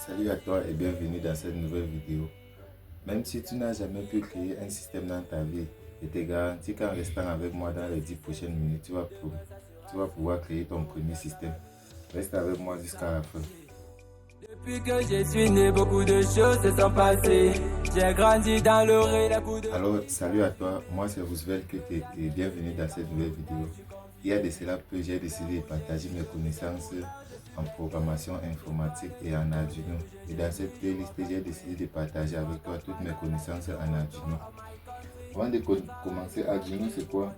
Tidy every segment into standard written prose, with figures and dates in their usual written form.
Salut à toi et bienvenue dans cette nouvelle vidéo. Même si tu n'as jamais pu créer un système dans ta vie, je te garantis qu'en restant avec moi dans les 10 prochaines minutes, tu vas pouvoir créer ton premier système. Reste avec moi jusqu'à la fin. Depuis que je suis né, beaucoup de choses se sont passées. J'ai grandi dans le ré, la coup de... Alors, salut à toi, moi c'est Roosevelt et bienvenue dans cette nouvelle vidéo. Il y a de cela peu, j'ai décidé de partager mes connaissances en programmation informatique et en Arduino. Et dans cette playlist, j'ai décidé de partager avec toi toutes mes connaissances en Arduino. Avant de commencer, Arduino c'est quoi?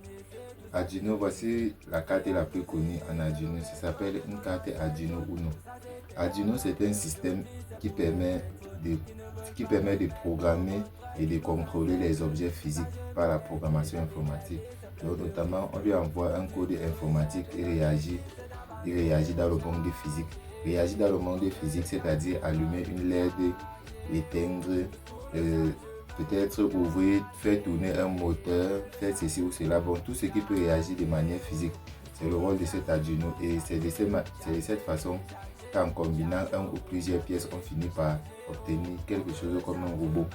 Arduino, voici la carte la plus connue en Arduino. Ça s'appelle une carte Arduino Uno. Arduino c'est un système qui permet de programmer et de contrôler les objets physiques par la programmation informatique. Donc, notamment, on lui envoie un code informatique et il réagit dans le monde physique. Réagir dans le monde physique, c'est-à-dire allumer une LED, éteindre, peut-être ouvrir, faire tourner un moteur, faire ceci ou cela. Bon, tout ce qui peut réagir de manière physique, c'est le rôle de cet Arduino. Et c'est de cette façon qu'en combinant un ou plusieurs pièces, on finit par obtenir quelque chose comme un robot.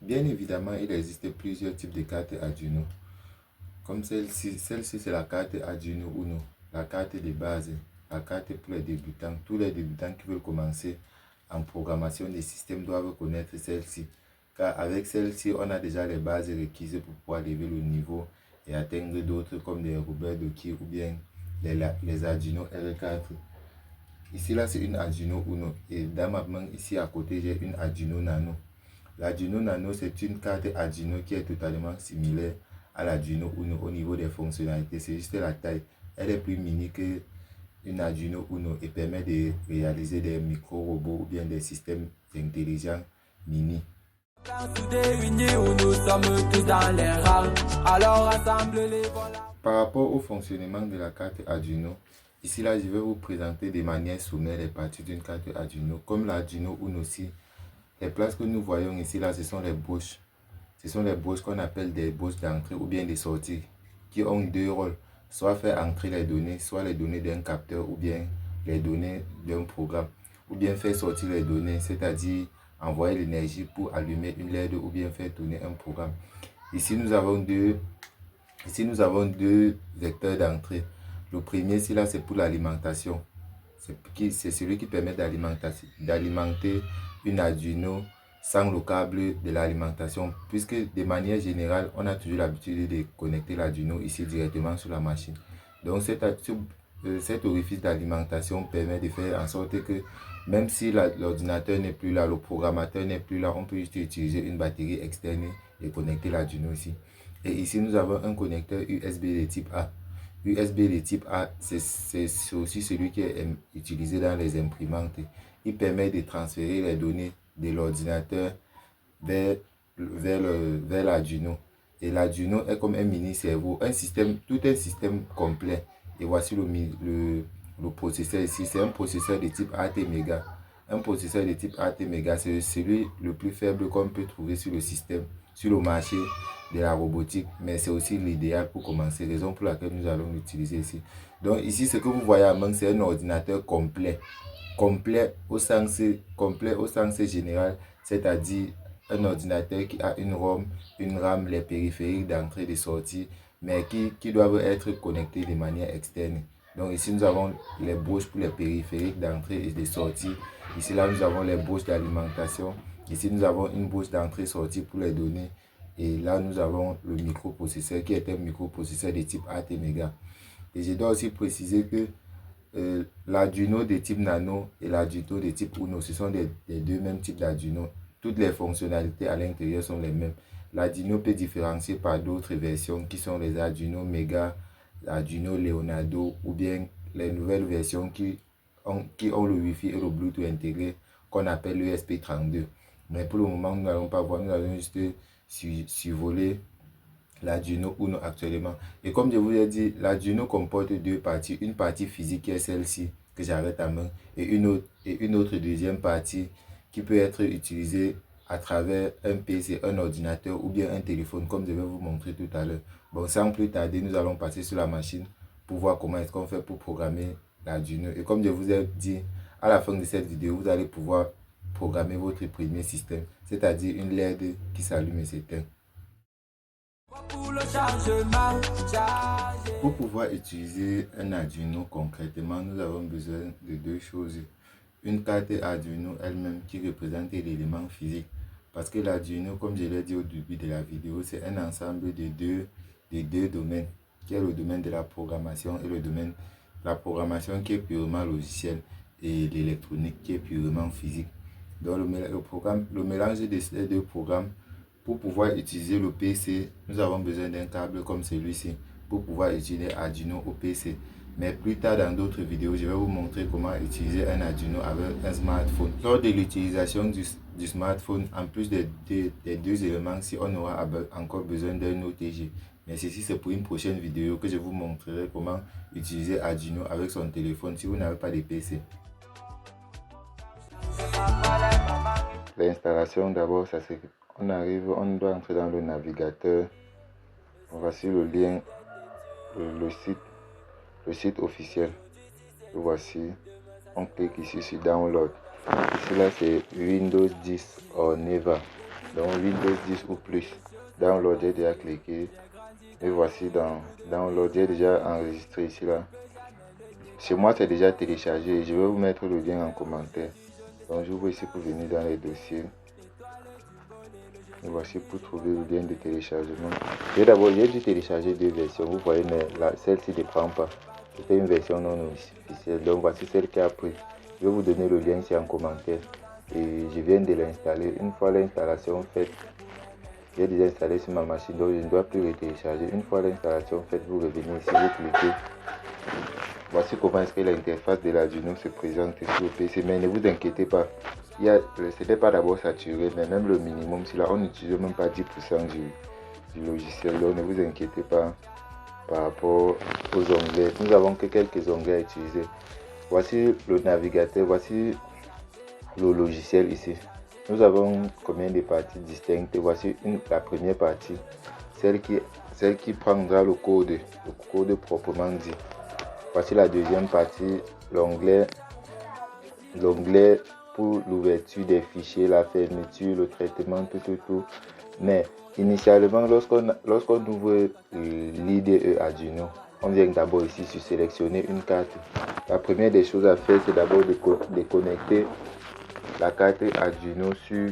Bien évidemment, il existe plusieurs types de cartes Arduino. Comme celle-ci c'est la carte Arduino Uno, la carte de base, la carte pour les débutants. Tous les débutants qui veulent commencer en programmation des systèmes doivent connaître celle-ci. Car avec celle-ci, on a déjà les bases requises pour pouvoir lever le niveau et atteindre d'autres comme les Robert Doki ou bien les Arduino R4. Ici, là, c'est une Arduino Uno. Et dans ma main, ici à côté, j'ai une Arduino Nano. L'Arduino Nano, c'est une carte Arduino qui est totalement similaire à l'Arduino Uno au niveau des fonctionnalités. C'est juste la taille. Elle est plus mini que une Arduino Uno et permet de réaliser des micro-robots ou bien des systèmes intelligents mini. Par rapport au fonctionnement de la carte Arduino, ici là je vais vous présenter de manière sommaire les parties d'une carte Arduino. Comme l'Arduino Uno aussi, les places que nous voyons ici là, ce sont les bouches. Ce sont les bouches qu'on appelle des bouches d'entrée ou bien des sorties qui ont deux rôles. Soit faire entrer les données, soit les données d'un capteur ou bien les données d'un programme. Ou bien faire sortir les données, c'est-à-dire envoyer l'énergie pour allumer une LED ou bien faire tourner un programme. Ici nous avons deux vecteurs d'entrée. Le premier, c'est pour l'alimentation. C'est celui qui permet d'alimenter une Arduino sans le câble de l'alimentation, puisque de manière générale, on a toujours l'habitude de connecter l'Arduino ici directement sur la machine. Donc cet orifice d'alimentation permet de faire en sorte que même si l'ordinateur n'est plus là, le programmateur n'est plus là, on peut juste utiliser une batterie externe et connecter l'Arduino ici. Et ici, nous avons un connecteur USB de type A. USB de type A, c'est aussi celui qui est utilisé dans les imprimantes. Il permet de transférer les données de l'ordinateur vers l'Arduino. Et l'Arduino est comme un mini cerveau, tout un système complet. Et voici le processeur ici, c'est un processeur de type ATmega. Un processeur de type ATmega, c'est celui le plus faible qu'on peut trouver sur le marché de la robotique, mais c'est aussi l'idéal pour commencer, raison pour laquelle nous allons l'utiliser ici. Donc ici, ce que vous voyez à main, c'est un ordinateur complet au sens général, c'est-à-dire un ordinateur qui a une ROM, une RAM, les périphériques d'entrée et de sortie, mais qui doivent être connectés de manière externe. Donc ici, nous avons les bouches pour les périphériques d'entrée et de sortie. Ici, là, nous avons les bouches d'alimentation. Ici, nous avons une bouche d'entrée-sortie pour les données. Et là, nous avons le microprocesseur qui est un microprocesseur de type ATmega. Et je dois aussi préciser que l'Arduino de type Nano et l'Arduino de type Uno, ce sont les deux mêmes types d'Arduino. Toutes les fonctionnalités à l'intérieur sont les mêmes. L'Arduino peut différencier par d'autres versions qui sont les Arduino Mega, l'Arduino Leonardo ou bien les nouvelles versions qui ont le Wi-Fi et le Bluetooth intégré qu'on appelle l'ESP32. Mais pour le moment, nous n'allons pas voir, nous allons juste survoler l'Arduino Uno actuellement. Et comme je vous l'ai dit, l'Arduino comporte deux parties. Une partie physique qui est celle-ci que j'arrête à main et une autre deuxième partie qui peut être utilisée à travers un PC, un ordinateur ou bien un téléphone comme je vais vous montrer tout à l'heure. Bon, sans plus tarder, nous allons passer sur la machine pour voir comment est-ce qu'on fait pour programmer l'Arduino. Et comme je vous ai dit, à la fin de cette vidéo, vous allez pouvoir programmer votre premier système, c'est-à-dire une LED qui s'allume et s'éteint. Pour pouvoir utiliser un Arduino concrètement, nous avons besoin de deux choses. Une carte Arduino elle-même qui représente l'élément physique. Parce que l'Arduino, comme je l'ai dit au début de la vidéo, c'est un ensemble de deux domaines, qui est le domaine de la programmation et le domaine de la programmation qui est purement logiciel et l'électronique qui est purement physique. Donc le mélange de ces deux programmes, pour pouvoir utiliser le PC, nous avons besoin d'un câble comme celui-ci pour pouvoir utiliser Arduino au PC. Mais plus tard dans d'autres vidéos, je vais vous montrer comment utiliser un Arduino avec un smartphone. Lors de l'utilisation du smartphone, en plus des deux éléments, si on aura encore besoin d'un OTG. Mais ceci c'est pour une prochaine vidéo que je vous montrerai comment utiliser Arduino avec son téléphone si vous n'avez pas de PC. L'installation d'abord, ça c'est on arrive, on doit entrer dans le navigateur. Voici le lien, le site officiel. Le voici. On clique ici sur Download. Ici là c'est Windows 10 ou Never. Donc Windows 10 ou plus. Download, j'ai déjà cliqué. Et voici dans Download, j'ai déjà enregistré ici là. Chez moi c'est déjà téléchargé. Je vais vous mettre le lien en commentaire. Donc je vous ici pour venir dans les dossiers. Et voici pour trouver le lien de téléchargement. J'ai dû télécharger deux versions. Vous voyez, mais celle-ci ne prend pas. C'était une version non officielle. Donc voici celle qui a pris. Je vais vous donner le lien ici en commentaire. Et je viens de l'installer. Une fois l'installation faite, j'ai déjà installé sur ma machine. Donc je ne dois plus le télécharger. Une fois l'installation faite, vous revenez ici, vous cliquez. Voici comment est-ce que l'interface de l'Arduino se présente sur le PC. Mais ne vous inquiétez pas. Ce n'est pas d'abord saturé, mais même le minimum, si là on n'utilise même pas 10% du logiciel, donc ne vous inquiétez pas par rapport aux onglets. Nous avons que quelques onglets à utiliser. Voici le navigateur, voici le logiciel ici. Nous avons combien de parties distinctes? Voici la première partie, celle qui prendra le code proprement dit. Voici la deuxième partie, l'onglet pour l'ouverture des fichiers, la fermeture, le traitement, tout. Mais initialement, lorsqu'on ouvre l'IDE Arduino, on vient d'abord ici sur sélectionner une carte. La première des choses à faire, c'est d'abord de connecter la carte Arduino sur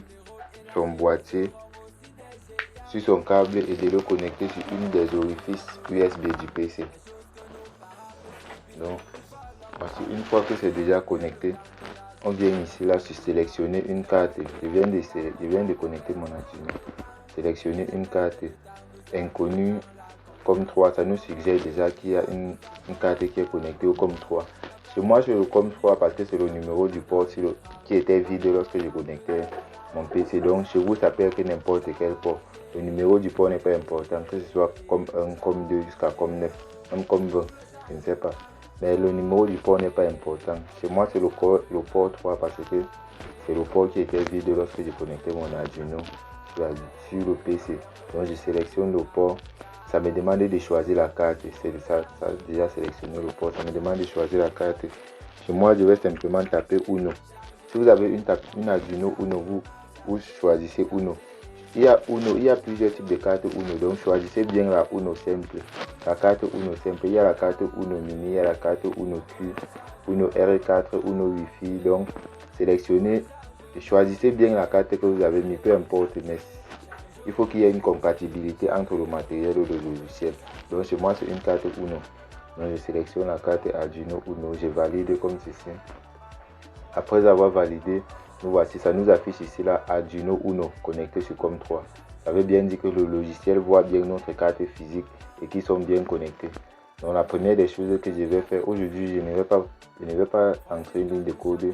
son boîtier, sur son câble et de le connecter sur une des orifices USB du PC. Donc, voici, une fois que c'est déjà connecté, on vient ici là sur sélectionner une carte. Je viens de connecter mon Arduino. Sélectionner une carte inconnue comme 3. Ça nous suggère déjà qu'il y a une carte qui est connectée au COM3. Chez moi, c'est le COM3 parce que c'est le numéro du port qui était vide lorsque je connectais mon PC. Donc, chez vous, ça peut être n'importe quel port. Le numéro du port n'est pas important, que ce soit comme 1, comme 2 jusqu'à comme 9, même comme 20, je ne sais pas. Mais le numéro du port n'est pas important. Chez moi, c'est le port 3 parce que c'est le port qui était vide lorsque je connectais mon Arduino sur le PC. Donc, je sélectionne le port. Ça me demande de choisir la carte. Ça a déjà sélectionné le port. Ça me demande de choisir la carte. Chez moi, je vais simplement taper Uno. Si vous avez une Arduino Uno, vous choisissez Uno. Il y a plusieurs types de cartes Uno, donc choisissez bien la Uno simple. La carte Uno simple, il y a la carte Uno mini, il y a la carte Uno Q, Uno R4, Uno Wi-Fi. Donc sélectionnez et choisissez bien la carte que vous avez mis, peu importe, mais il faut qu'il y ait une compatibilité entre le matériel et le logiciel. Donc chez moi c'est une carte Uno. Donc je sélectionne la carte Arduino Uno, je valide comme ceci. Après avoir validé, nous voici, ça nous affiche ici là Arduino Uno connecté sur COM3. Ça veut bien dire que le logiciel voit bien notre carte physique et qu'ils sont bien connectés. Donc la première des choses que je vais faire aujourd'hui, je ne vais pas entrer une ligne de code.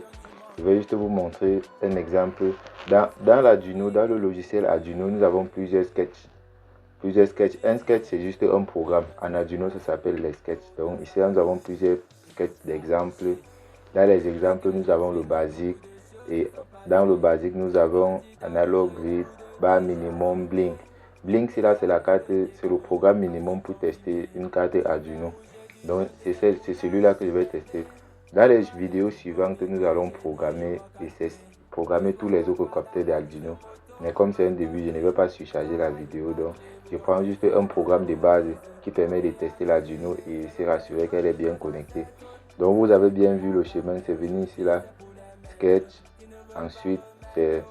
Je vais juste vous montrer un exemple. Dans l'Arduino, dans le logiciel Arduino, nous avons plusieurs sketchs. Un sketch c'est juste un programme. En Arduino, ça s'appelle les sketchs. Donc ici nous avons plusieurs sketchs d'exemples. Dans les exemples, nous avons le basique. Et dans le basique, nous avons analog, grid, bar minimum, blink. Blink, c'est la carte, c'est le programme minimum pour tester une carte Arduino. Donc c'est celui-là que je vais tester. Dans les vidéos suivantes, nous allons programmer tous les autres capteurs d'Arduino. Mais comme c'est un début, je ne vais pas surcharger la vidéo. Donc je prends juste un programme de base qui permet de tester l'Arduino et se rassurer qu'elle est bien connectée. Donc vous avez bien vu le chemin, c'est venu ici là, sketch, ensuite c'est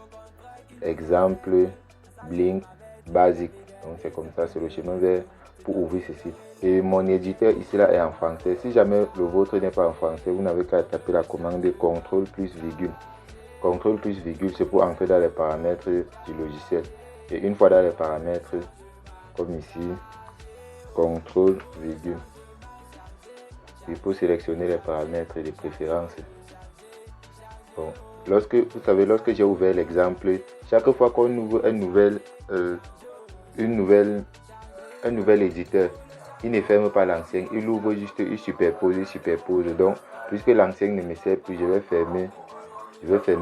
exemple, blink, basique. Donc c'est comme ça, c'est le chemin vers pour ouvrir ceci. Et mon éditeur ici là est en français. Si jamais le vôtre n'est pas en français, vous n'avez qu'à taper la commande CTRL plus virgule. CTRL plus virgule, c'est pour entrer dans les paramètres du logiciel. Et une fois dans les paramètres, comme ici, CTRL virgule. Il faut sélectionner les paramètres et les préférences. Bon, vous savez, lorsque j'ai ouvert l'exemple, chaque fois qu'on ouvre un nouvel éditeur, il ne ferme pas l'ancien, il ouvre juste, il superpose. Donc, puisque l'ancien ne me sert plus, je vais fermer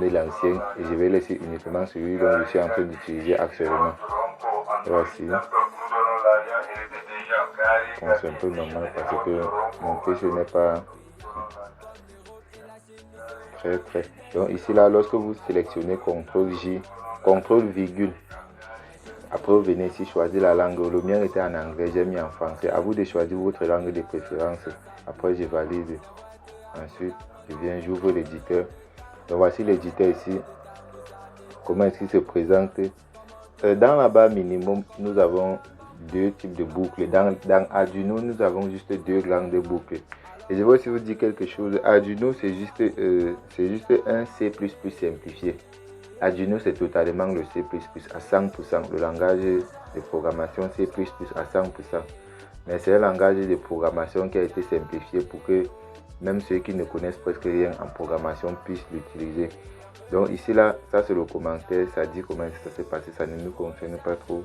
l'ancien et je vais laisser uniquement celui dont je suis en train d'utiliser actuellement. Voici. Bon, c'est un peu normal parce que mon PC n'est pas très. Donc ici là, lorsque vous sélectionnez CTRL J, CTRL virgule, après vous venez ici choisir la langue. Le mien était en anglais, j'ai mis en français. À vous de choisir votre langue de préférence. Après je valide. Ensuite je viens, j'ouvre l'éditeur. Donc voici l'éditeur ici. Comment est-ce qu'il se présente? Dans la barre minimum, nous avons deux types de boucles. Dans Arduino, nous avons juste deux grandes boucles. Et je vais aussi vous dire quelque chose. Arduino, c'est juste un C++ simplifié. Arduino, c'est totalement le C++ à 100%. Le langage de programmation C++ à 100%. Mais c'est un langage de programmation qui a été simplifié pour que même ceux qui ne connaissent presque rien en programmation puissent l'utiliser. Donc ici là, ça c'est le commentaire, ça dit comment ça s'est passé, ça ne nous concerne pas trop.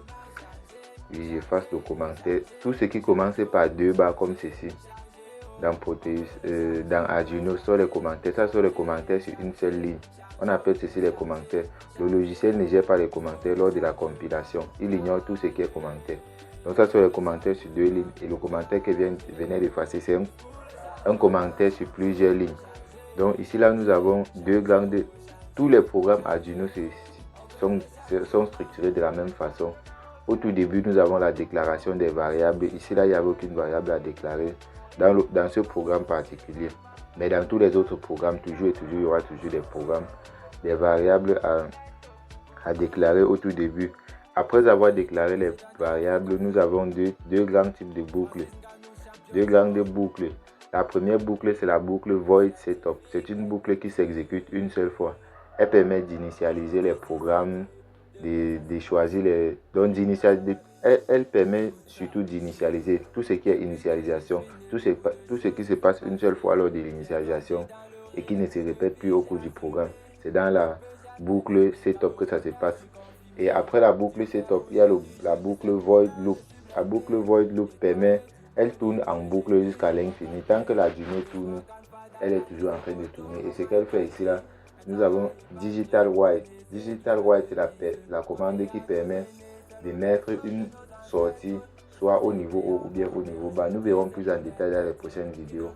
Et j'efface le commentaire. Tout ce qui commence par deux barres comme ceci, dans Proteus, dans Arduino, sur les commentaires, ça sur les commentaires sur une seule ligne. On appelle ceci les commentaires. Le logiciel ne gère pas les commentaires lors de la compilation. Il ignore tout ce qui est commentaire. Donc ça sur les commentaires sur deux lignes. Et le commentaire que venait d'effacer, c'est un commentaire sur plusieurs lignes. Donc ici là, nous avons deux grandes. Tous les programmes Arduino sont structurés de la même façon. Au tout début, nous avons la déclaration des variables. Ici là, il n'y avait aucune variable à déclarer dans ce programme particulier. Mais dans tous les autres programmes, toujours, il y aura toujours des variables à déclarer au tout début. Après avoir déclaré les variables, nous avons deux grands types de boucles. Deux grandes boucles. La première boucle, c'est la boucle void setup. C'est une boucle qui s'exécute une seule fois. Elle permet d'initialiser les programmes, de choisir les... Donc, elle permet surtout d'initialiser tout ce qui est initialisation, tout ce qui se passe une seule fois lors de l'initialisation et qui ne se répète plus au cours du programme. C'est dans la boucle setup que ça se passe. Et après la boucle setup, il y a la boucle void loop. La boucle void loop elle tourne en boucle jusqu'à l'infini. Tant que l'Arduino tourne, elle est toujours en train de tourner. Et ce qu'elle fait ici là, nous avons digital write. Digital write, c'est la commande qui permet de mettre une sortie soit au niveau haut ou bien au niveau bas. Nous verrons plus en détail dans les prochaines vidéos.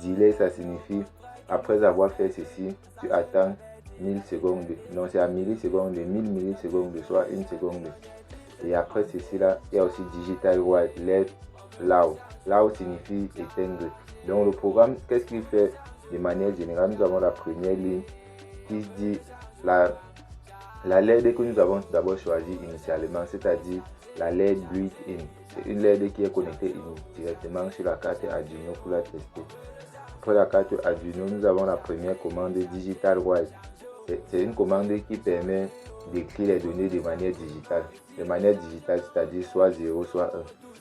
Delay, ça signifie après avoir fait ceci, tu attends 1000 secondes. Non, c'est à millisecondes, 1000 millisecondes, soit une seconde. Et après ceci là, il y a aussi digital write, let loud. Loud signifie éteindre. Donc le programme, qu'est-ce qu'il fait de manière générale? Nous avons la première ligne qui dit la LED que nous avons d'abord choisie initialement, c'est-à-dire la LED built-in. C'est une LED qui est connectée directement sur la carte Arduino pour la tester. Après la carte Arduino, nous avons la première commande digital write. C'est une commande qui permet d'écrire les données de manière digitale. De manière digitale, c'est-à-dire soit 0, soit 1.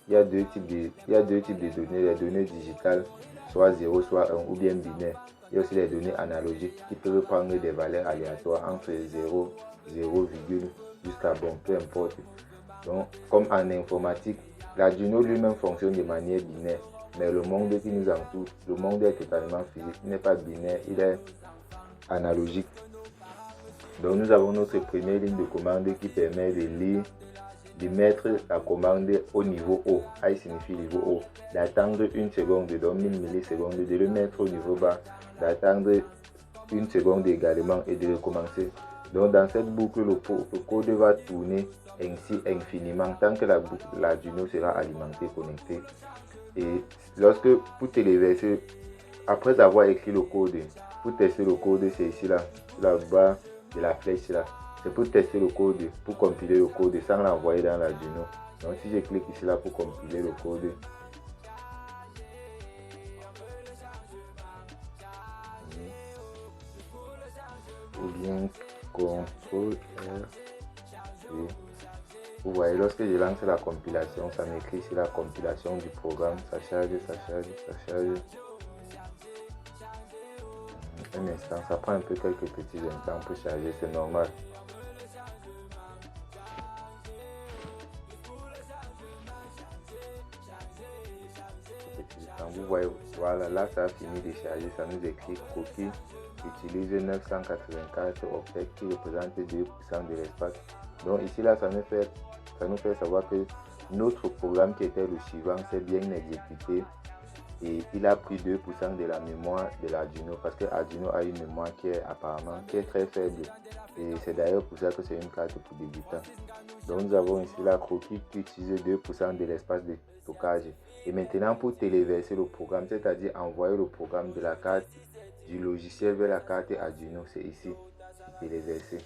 Il y a deux types de données, les données digitales, soit 0, soit 1, ou bien binaires. Il y a aussi les données analogiques qui peuvent prendre des valeurs aléatoires entre 0, 0, jusqu'à bon, peu importe. Donc, comme en informatique, l'Arduino lui-même fonctionne de manière binaire. Mais le monde qui nous entoure, le monde est totalement physique. Il n'est pas binaire, il est analogique. Donc, nous avons notre première ligne de commande qui permet de lire de mettre la commande au niveau haut. High signifie niveau haut. D'attendre une seconde, donc 1000 millisecondes, de le mettre au niveau bas, d'attendre une seconde également et de recommencer. Donc dans cette boucle, le code va tourner ainsi infiniment tant que l'Arduino sera alimenté, connecté. Et lorsque pour téléverser, après avoir écrit le code, pour tester le code, c'est ici là, bas de la flèche là. C'est pour tester le code, pour compiler le code sans l'envoyer dans l'Arduino. Donc si je clique ici là pour compiler le code, ou bien CTRL R, vous voyez, lorsque je lance la compilation, ça m'écrit ici la compilation du programme. Ça charge, ça charge, ça charge. Un instant, ça prend un peu quelques petits instants pour charger, c'est normal. Vous voyez, voilà, là ça a fini de charger, ça nous écrit cookie utilise 984 octets qui représente 2% de l'espace. Donc ici là ça nous fait savoir que notre programme qui était le suivant s'est bien exécuté et il a pris 2% de la mémoire de l'Arduino, parce que l'Arduino a une mémoire qui est très faible, et c'est d'ailleurs pour ça que c'est une carte pour débutants. Donc nous avons ici la croquis qui utilise 2% de l'espace de stockage. Et maintenant pour téléverser le programme, c'est-à-dire envoyer le programme de la carte du logiciel vers la carte Arduino, c'est ici, téléverser.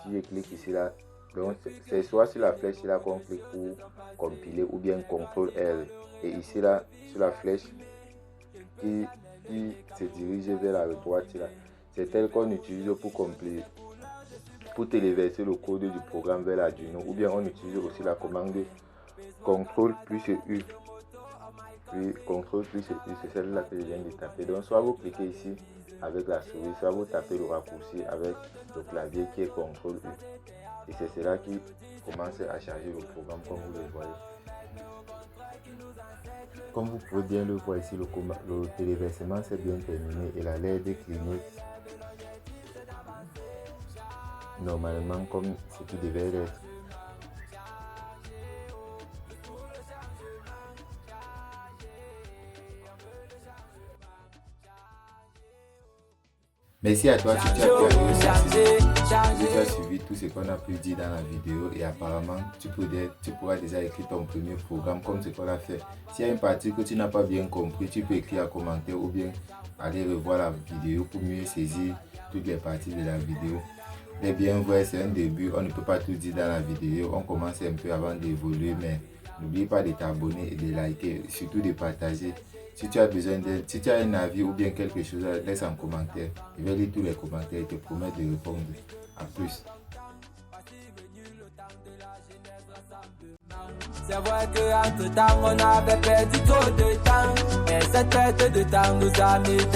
Si je clique ici là, donc c'est soit sur la flèche là qu'on clique pour compiler, ou bien CTRL R. Et ici là, sur la flèche qui se dirige vers la droite là, c'est elle qu'on utilise pour compiler, pour téléverser le code du programme vers l'Arduino, ou bien on utilise aussi la commande CTRL plus U. Puis CTRL plus U, c'est celle-là que je viens de taper. Donc soit vous cliquez ici avec la souris, soit vous tapez le raccourci avec le clavier qui est CTRL U. Et c'est cela qui commence à charger le programme comme vous le voyez. Comme vous pouvez bien le voir ici, le téléversement s'est bien terminé et la LED clignote normalement comme ce qui devait être. Merci à toi si tu as suivi tout ce qu'on a pu dire dans la vidéo, et apparemment tu pourras déjà écrire ton premier programme comme ce qu'on a fait. S'il y a une partie que tu n'as pas bien compris, tu peux écrire en commentaire ou bien aller revoir la vidéo pour mieux saisir toutes les parties de la vidéo. Mais bien vrai, c'est un début, on ne peut pas tout dire dans la vidéo, on commence un peu avant d'évoluer, mais n'oublie pas de t'abonner et de liker, surtout de partager. Si tu as besoin d'aide, si tu as un avis ou bien quelque chose, laisse en commentaire. Je vais lire tous les commentaires et te promets de répondre. A plus. C'est vrai qu'entre temps on avait perdu trop de temps, mais cette perte de temps nous a mis dans